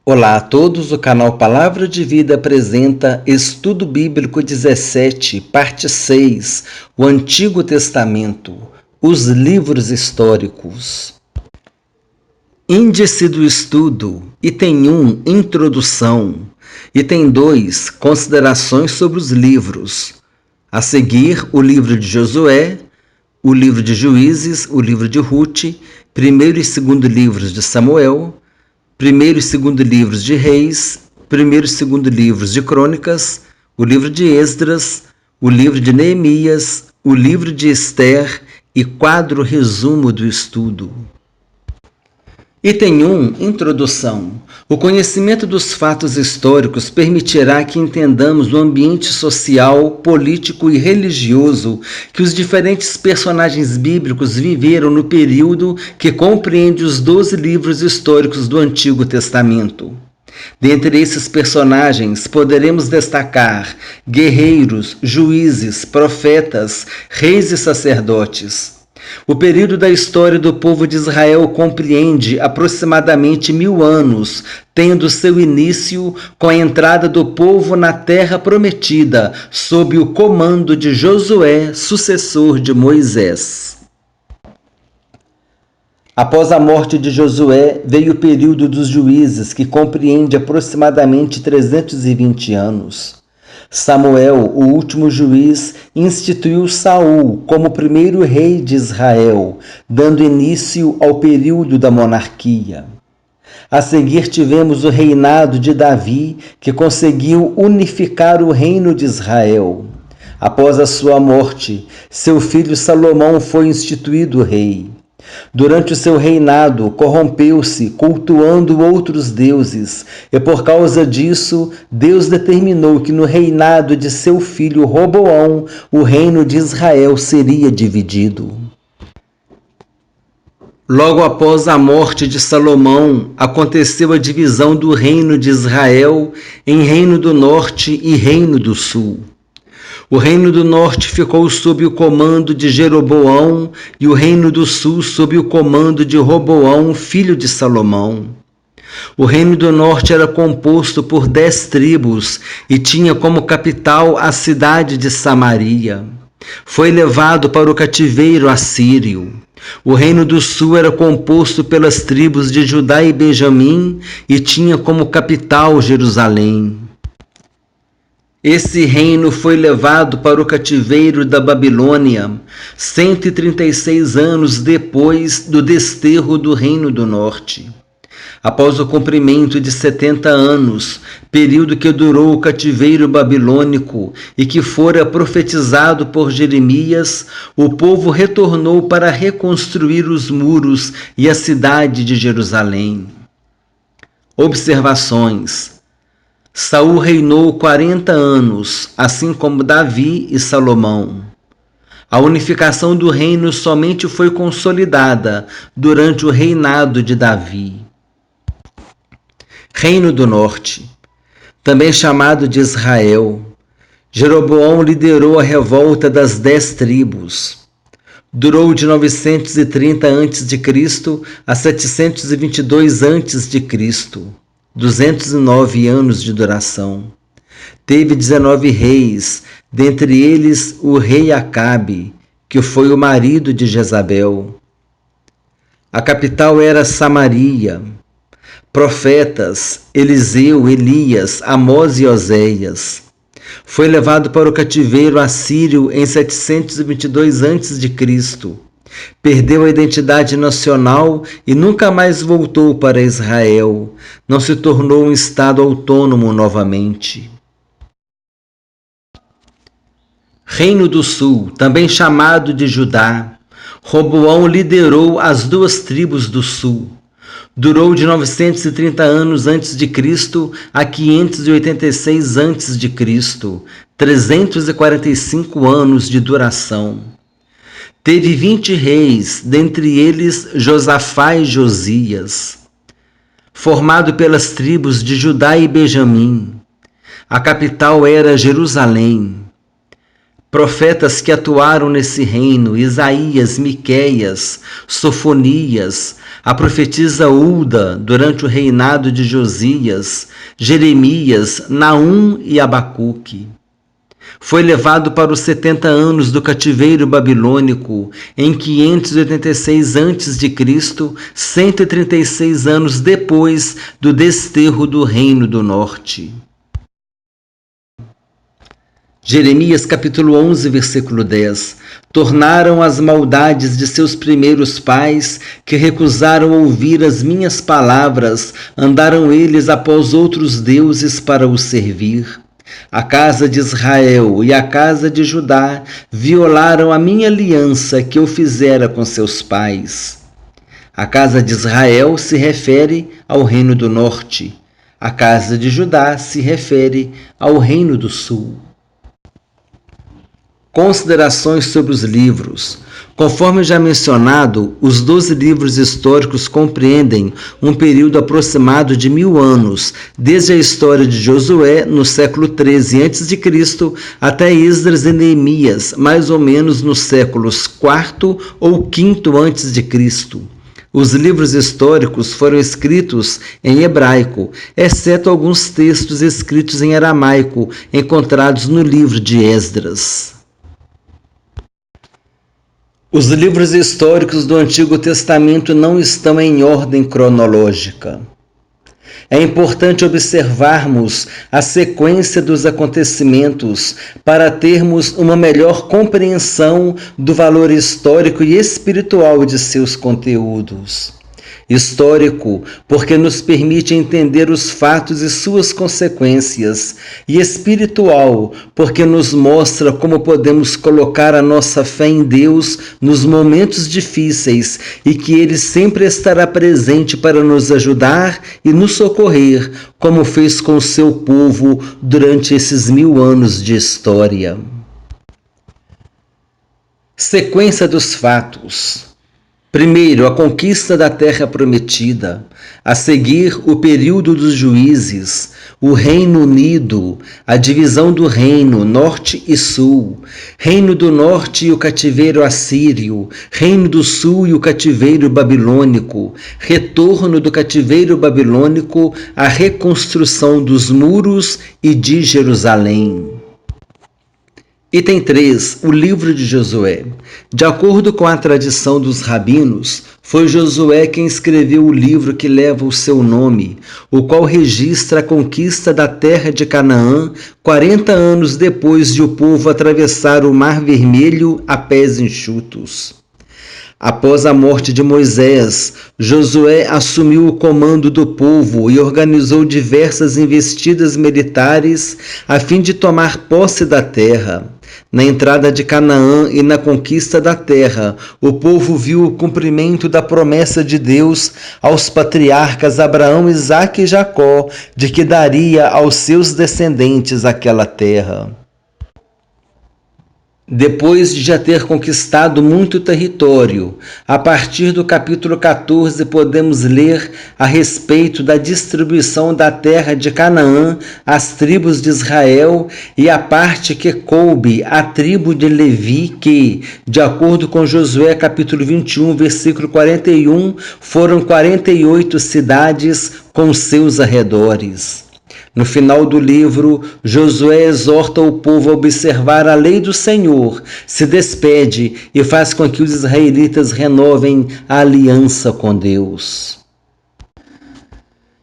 Olá a todos, o canal Palavra de Vida apresenta Estudo Bíblico 17, parte 6, o Antigo Testamento, os livros históricos. Índice do estudo, item 1, Introdução, item 2, Considerações sobre os livros. A seguir, o livro de Josué, o livro de Juízes, o livro de Ruth, primeiro e segundo livros de Samuel, primeiro e segundo livros de Reis, primeiro e segundo livros de Crônicas, o livro de Esdras, o livro de Neemias, o livro de Ester e quadro resumo do estudo. Item 1, Introdução. O conhecimento dos fatos históricos permitirá que entendamos o ambiente social, político e religioso que os diferentes personagens bíblicos viveram no período que compreende os 12 livros históricos do Antigo Testamento. Dentre esses personagens, poderemos destacar guerreiros, juízes, profetas, reis e sacerdotes. O período da história do povo de Israel compreende aproximadamente 1000 anos, tendo seu início com a entrada do povo na Terra Prometida, sob o comando de Josué, sucessor de Moisés. Após a morte de Josué, veio o período dos juízes, que compreende aproximadamente 320 anos. Samuel, o último juiz, instituiu Saul como primeiro rei de Israel, dando início ao período da monarquia. A seguir tivemos o reinado de Davi, que conseguiu unificar o reino de Israel. Após a sua morte, seu filho Salomão foi instituído rei. Durante o seu reinado, corrompeu-se, cultuando outros deuses, e por causa disso, Deus determinou que no reinado de seu filho Roboão, o reino de Israel seria dividido. Logo após a morte de Salomão, aconteceu a divisão do reino de Israel em Reino do Norte e Reino do Sul. O Reino do Norte ficou sob o comando de Jeroboão e o Reino do Sul sob o comando de Roboão, filho de Salomão. O Reino do Norte era composto por 10 tribos e tinha como capital a cidade de Samaria. Foi levado para o cativeiro assírio. O Reino do Sul era composto pelas tribos de Judá e Benjamim e tinha como capital Jerusalém. Esse reino foi levado para o cativeiro da Babilônia 136 anos depois do desterro do Reino do Norte. Após o cumprimento de 70 anos, período que durou o cativeiro babilônico e que fora profetizado por Jeremias, o povo retornou para reconstruir os muros e a cidade de Jerusalém. Observações. Saul reinou 40 anos, assim como Davi e Salomão. A unificação do reino somente foi consolidada durante o reinado de Davi. Reino do Norte, também chamado de Israel. Jeroboão liderou a revolta das 10 tribos. Durou de 930 a.C. a 722 a.C., 209 anos de duração. Teve 19 reis, dentre eles o rei Acabe, que foi o marido de Jezabel. A capital era Samaria. Profetas, Eliseu, Elias, Amós e Oséias. Foi levado para o cativeiro assírio em 722 a.C., perdeu a identidade nacional e nunca mais voltou para Israel. Não se tornou um estado autônomo novamente. Reino do Sul, também chamado de Judá. Roboão liderou as 2 tribos do Sul. Durou de 930 anos antes de Cristo a 586 antes de Cristo, 345 anos de duração. Teve 20 reis, dentre eles Josafá e Josias. Formado pelas tribos de Judá e Benjamim. A capital era Jerusalém. Profetas que atuaram nesse reino: Isaías, Miqueias, Sofonias, a profetisa Ulda durante o reinado de Josias, Jeremias, Naum e Abacuque. Foi levado para os 70 anos do cativeiro babilônico, em 586 a.C., 136 anos depois do desterro do Reino do Norte. Jeremias capítulo 11, versículo 10. Tornaram as maldades de seus primeiros pais, que recusaram ouvir as minhas palavras, andaram eles após outros deuses para os servir. A casa de Israel e a casa de Judá violaram a minha aliança que eu fizera com seus pais. A casa de Israel se refere ao reino do norte. A casa de Judá se refere ao reino do sul. Considerações sobre os livros. Conforme já mencionado, os 12 livros históricos compreendem um período aproximado de 1000 anos, desde a história de Josué, no século 13 a.C., até Esdras e Neemias, mais ou menos nos séculos 4º ou 5º a.C. Os livros históricos foram escritos em hebraico, exceto alguns textos escritos em aramaico, encontrados no livro de Esdras. Os livros históricos do Antigo Testamento não estão em ordem cronológica. É importante observarmos a sequência dos acontecimentos para termos uma melhor compreensão do valor histórico e espiritual de seus conteúdos. Histórico, porque nos permite entender os fatos e suas consequências, e espiritual, porque nos mostra como podemos colocar a nossa fé em Deus nos momentos difíceis e que Ele sempre estará presente para nos ajudar e nos socorrer, como fez com o seu povo durante esses 1000 anos de história. Sequência dos fatos. Primeiro, a conquista da terra prometida, a seguir o período dos juízes, o Reino Unido, a divisão do reino, norte e sul, Reino do Norte e o cativeiro assírio, Reino do Sul e o cativeiro babilônico, retorno do cativeiro babilônico, a reconstrução dos muros e de Jerusalém. Item 3. O livro de Josué. De acordo com a tradição dos rabinos, foi Josué quem escreveu o livro que leva o seu nome, o qual registra a conquista da terra de Canaã 40 anos depois de o povo atravessar o Mar Vermelho a pés enxutos. Após a morte de Moisés, Josué assumiu o comando do povo e organizou diversas investidas militares a fim de tomar posse da terra. Na entrada de Canaã e na conquista da terra, o povo viu o cumprimento da promessa de Deus aos patriarcas Abraão, Isaque e Jacó, de que daria aos seus descendentes aquela terra. Depois de já ter conquistado muito território, a partir do capítulo 14 podemos ler a respeito da distribuição da terra de Canaã às tribos de Israel e a parte que coube à tribo de Levi, que, de acordo com Josué capítulo 21, versículo 41, foram 48 cidades com seus arredores. No final do livro, Josué exorta o povo a observar a lei do Senhor, se despede e faz com que os israelitas renovem a aliança com Deus.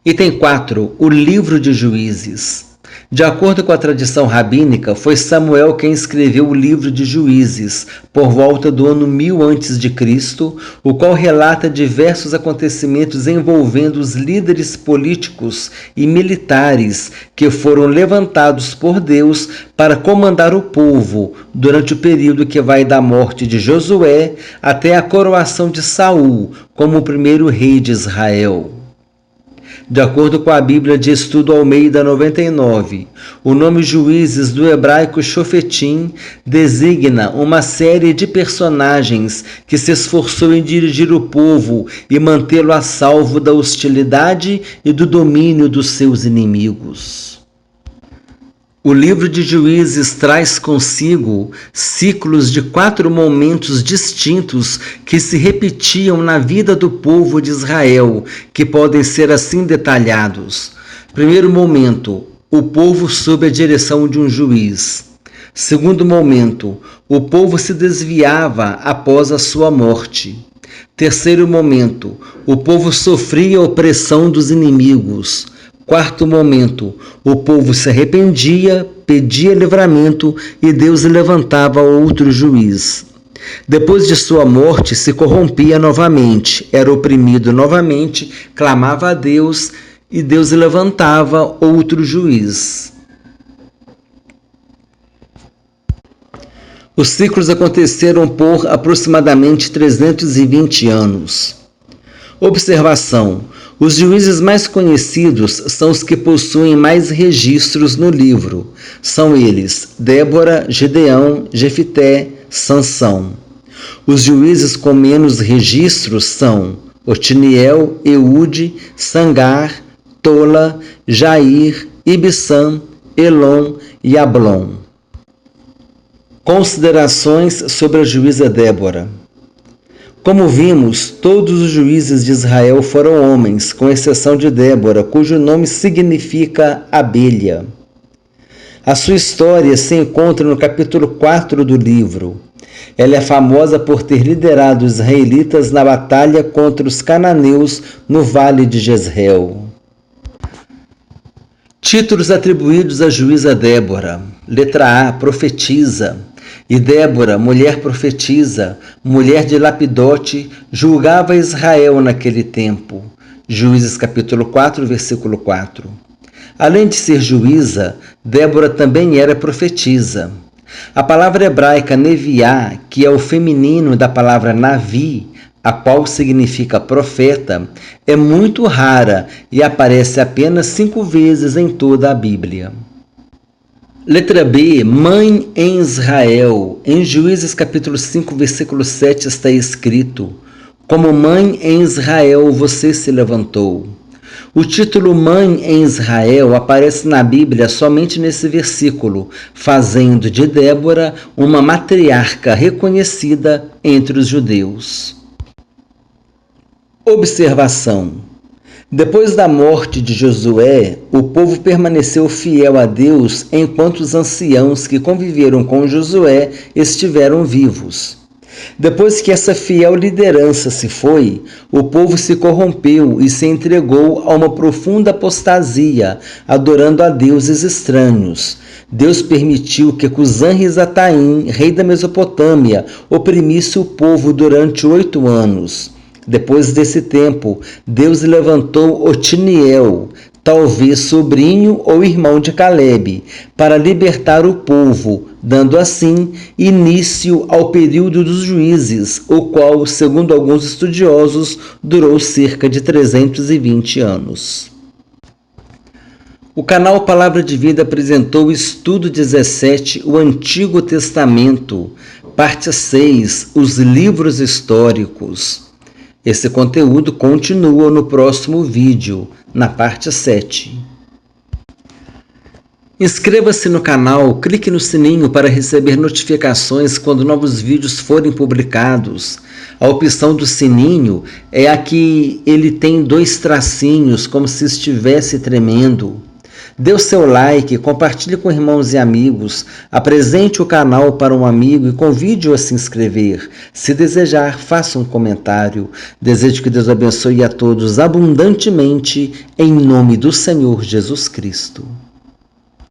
Item 4. O livro de Juízes. De acordo com a tradição rabínica, foi Samuel quem escreveu o livro de Juízes, por volta do ano 1000 a.C., o qual relata diversos acontecimentos envolvendo os líderes políticos e militares que foram levantados por Deus para comandar o povo durante o período que vai da morte de Josué até a coroação de Saul como o primeiro rei de Israel. De acordo com a Bíblia de Estudo Almeida 99, o nome Juízes do hebraico Shofetim designa uma série de personagens que se esforçou em dirigir o povo e mantê-lo a salvo da hostilidade e do domínio dos seus inimigos. O livro de Juízes traz consigo ciclos de 4 momentos distintos que se repetiam na vida do povo de Israel, que podem ser assim detalhados. Primeiro momento, o povo sob a direção de um juiz. Segundo momento, o povo se desviava após a sua morte. Terceiro momento, o povo sofria a opressão dos inimigos. Quarto momento, o povo se arrependia, pedia livramento e Deus levantava outro juiz. Depois de sua morte, se corrompia novamente, era oprimido novamente, clamava a Deus e Deus levantava outro juiz. Os ciclos aconteceram por aproximadamente 320 anos. Observação: os juízes mais conhecidos são os que possuem mais registros no livro. São eles Débora, Gedeão, Jefité, Sansão. Os juízes com menos registros são Otiniel, Eude, Sangar, Tola, Jair, Ibissã, Elon e Ablon. Considerações sobre a juíza Débora. Como vimos, todos os juízes de Israel foram homens, com exceção de Débora, cujo nome significa abelha. A sua história se encontra no capítulo 4 do livro. Ela é famosa por ter liderado os israelitas na batalha contra os cananeus no Vale de Jezreel. Títulos atribuídos à juíza Débora. Letra A, profetisa. E Débora, mulher profetisa, mulher de Lapidote, julgava Israel naquele tempo. Juízes capítulo 4, versículo 4. Além de ser juíza, Débora também era profetisa. A palavra hebraica neviá, que é o feminino da palavra navi, a qual significa profeta, é muito rara e aparece apenas 5 vezes em toda a Bíblia. Letra B, mãe em Israel. Em Juízes capítulo 5, versículo 7 está escrito: como mãe em Israel você se levantou. O título mãe em Israel aparece na Bíblia somente nesse versículo, fazendo de Débora uma matriarca reconhecida entre os judeus. Observação: depois da morte de Josué, o povo permaneceu fiel a Deus enquanto os anciãos que conviveram com Josué estiveram vivos. Depois que essa fiel liderança se foi, o povo se corrompeu e se entregou a uma profunda apostasia, adorando a deuses estranhos. Deus permitiu que Cusã-Risataim, rei da Mesopotâmia, oprimisse o povo durante 8 anos. Depois desse tempo, Deus levantou Otiniel, talvez sobrinho ou irmão de Calebe, para libertar o povo, dando assim início ao período dos juízes, o qual, segundo alguns estudiosos, durou cerca de 320 anos. O canal Palavra de Vida apresentou o Estudo 17, o Antigo Testamento, parte 6, os livros históricos. Esse conteúdo continua no próximo vídeo, na parte 7. Inscreva-se no canal, clique no sininho para receber notificações quando novos vídeos forem publicados. A opção do sininho é a que ele tem 2 tracinhos, como se estivesse tremendo. Dê o seu like, compartilhe com irmãos e amigos, apresente o canal para um amigo e convide-o a se inscrever. Se desejar, faça um comentário. Desejo que Deus abençoe a todos abundantemente, em nome do Senhor Jesus Cristo.